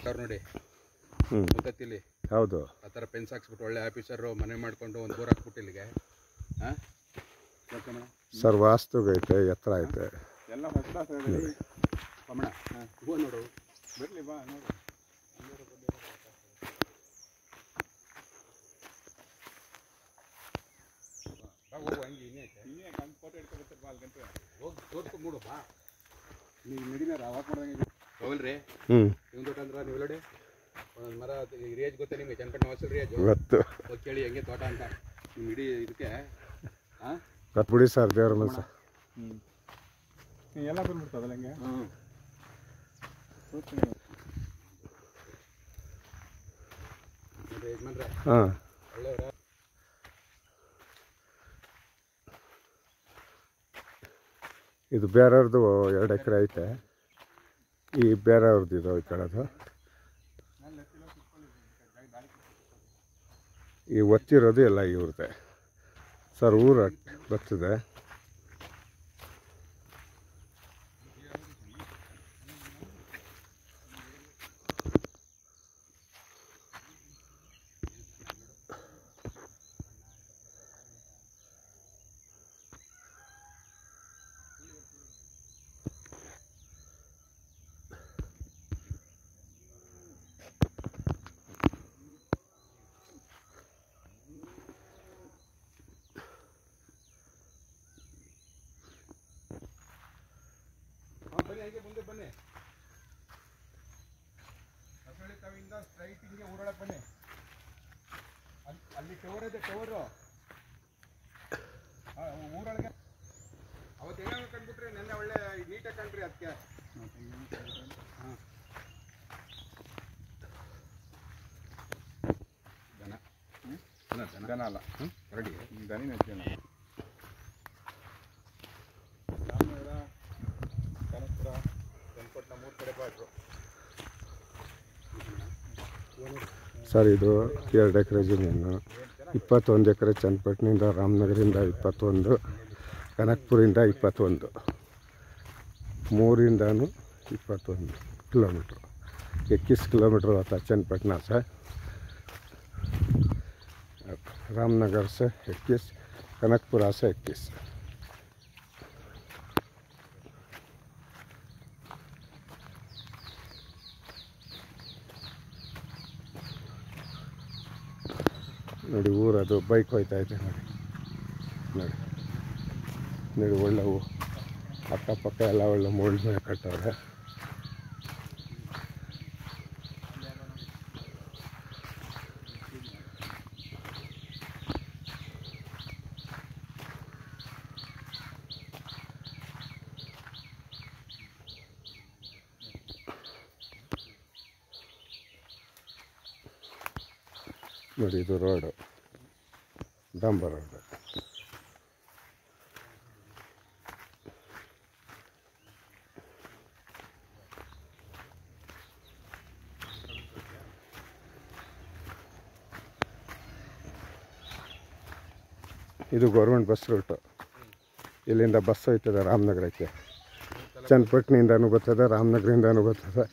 ಅವ್ರು ನೋಡಿ ಗೊತ್ತಿಲ್ಲಿ ಹೌದು ಆ ಥರ ಪೆನ್ಸ್ ಹಾಕ್ಸ್ಬಿಟ್ಟು ಒಳ್ಳೆ ಆಫೀಸರು ಮನೆ ಮಾಡ್ಕೊಂಡು ಒಂದು ಬೋರ್ ಹಾಕ್ಬಿಟ್ಟು ಇಲ್ಲಿಗೆ ಹಾಂ ಸರ್ ವಾಸ್ತುಗೈತೆ ಎತ್ತರ ಐತೆ ಎಲ್ಲ ಕಮಣ ಹೂವು ನೋಡು ಬರಲಿ ಬಾ ನೋಡು ಹೋಗು ಹಂಗೆ ಇನ್ನೇ ಕಂಡು ಫೋಟೋ ಹಿಡ್ಕೊಬೇಕು ಬಾ ಅಲ್ಲಿ ಗಂಟೆ ಹೋಗಿ ತೋರ್ಸ್ಕೊಂಡು ನೋಡು ಬಾ ನೀವು ನಡಿನಾರ ಅವಾಗ ಮಾಡ್ದಂಗೆ ಹೋಗಲ್ರಿ ಇವ್ನು ದೊಡ್ಡ ಅಂದ್ರೆ ನೀವು ನೋಡಿ ಒಂದು ಮರ ರಿಯಾಜ್ ಗೊತ್ತಾ ನಿಮಗೆ ಚನ್ನಪಟ್ಟಣ ವಾಸಲ್ ರಿಯಾಜ್ ಗೊತ್ತು ಹೋಗಿ ಕೇಳಿ ಹೆಂಗೆ ತೋಟ ಅಂತ ನಿಮ್ಮ ಇಡೀ ಇದಕ್ಕೆ ಹಾಂ ಗೊತ್ತು ಬಿಡಿ ಸರ್ ದೇವ್ರ ಮನಸ್ಸ ಎಲ್ಲ ಬಂದ್ಬಿಡ್ತದಲ್ಲ ಹಂಗೆ ಯಜಮಾನ್ರೆ ಹಾಂ ಒಳ್ಳೆಯವರ ಇದು ಬೇರೆಯವ್ರದ್ದು 2 ಎಕರೆ ಐತೆ ಈ ಬೇರೆಯವ್ರದ್ದು ಇದು ಈ ಕಡೆದು ಈ ಒತ್ತಿರೋದು ಎಲ್ಲ ಇವ್ರದ್ದೆ ಸರ್ ಊರು ಬರ್ತದೆ ಬನ್ನಿ ಹಾಗೆ ಮುಂದೆ ಬನ್ನಿ ಹೊಸಳ್ಳಿ ತಾವಿಂದ ಸ್ಟ್ರೈಟ್ ಹಿಂಗೆ ಊರೊಳಗೆ ಬನ್ನಿ ಅಲ್ಲಿ ಟವರ್ ಇದೆ ಟವರು ಊರೊಳಗೆ ಅವತ್ತು ಏನಾದ್ರು ಕಂಡ್ಬಿಟ್ರೆ ನೆನ್ನೆ ಒಳ್ಳೆ ನೀಟಾಗಿ ಕಂಡ್ರಿ ಅದಕ್ಕೆ ಹಾಂ ದನ ಅಲ್ಲ ಕರಡಿ ದನಿನ ಜನ ಸರ್ ಇದು 2 ಎಕರೆ ಜಮೀನು 21 ಎಕರೆ ಚನ್ನಪಟ್ಟಣದಿಂದ ರಾಮನಗರಿಂದ 21 ಕನಕಪುರಿಂದ 21 ಮೂರಿಂದನೂ 21 ಕಿಲೋಮೀಟ್ರು 21 किलोमीटर होता है चन्नपटना से रामनगर से 21 कनकपुरा से 21 ನೋಡಿ ಊರದು ಬೈಕ್ ಹೋಯ್ತಾ ಇದೆ ನೋಡಿ ನೋಡಿ ನೋಡಿ ಒಳ್ಳೆವು ಅಕ್ಕಪಕ್ಕ ಎಲ್ಲ ಒಳ್ಳೆ ಮೋಲ್ಡ್ ಮೇಲೆ ಕಟ್ಟವ್ರೆ ನೋಡಿ ಇದು ರೋಡು ಡಾಂಬರ್ ರೋಡ್ ಇದು ಗೌರ್ಮೆಂಟ್ ಬಸ್ ರೂಟು ಇಲ್ಲಿಂದ ಬಸ್ ಹೋಯ್ತದೆ ರಾಮನಗರಕ್ಕೆ ಚನ್ನಪಟ್ಟಣದಿಂದನೂ ಬರ್ತದೆ ರಾಮನಗರದಿಂದನೂ ಬರ್ತದೆ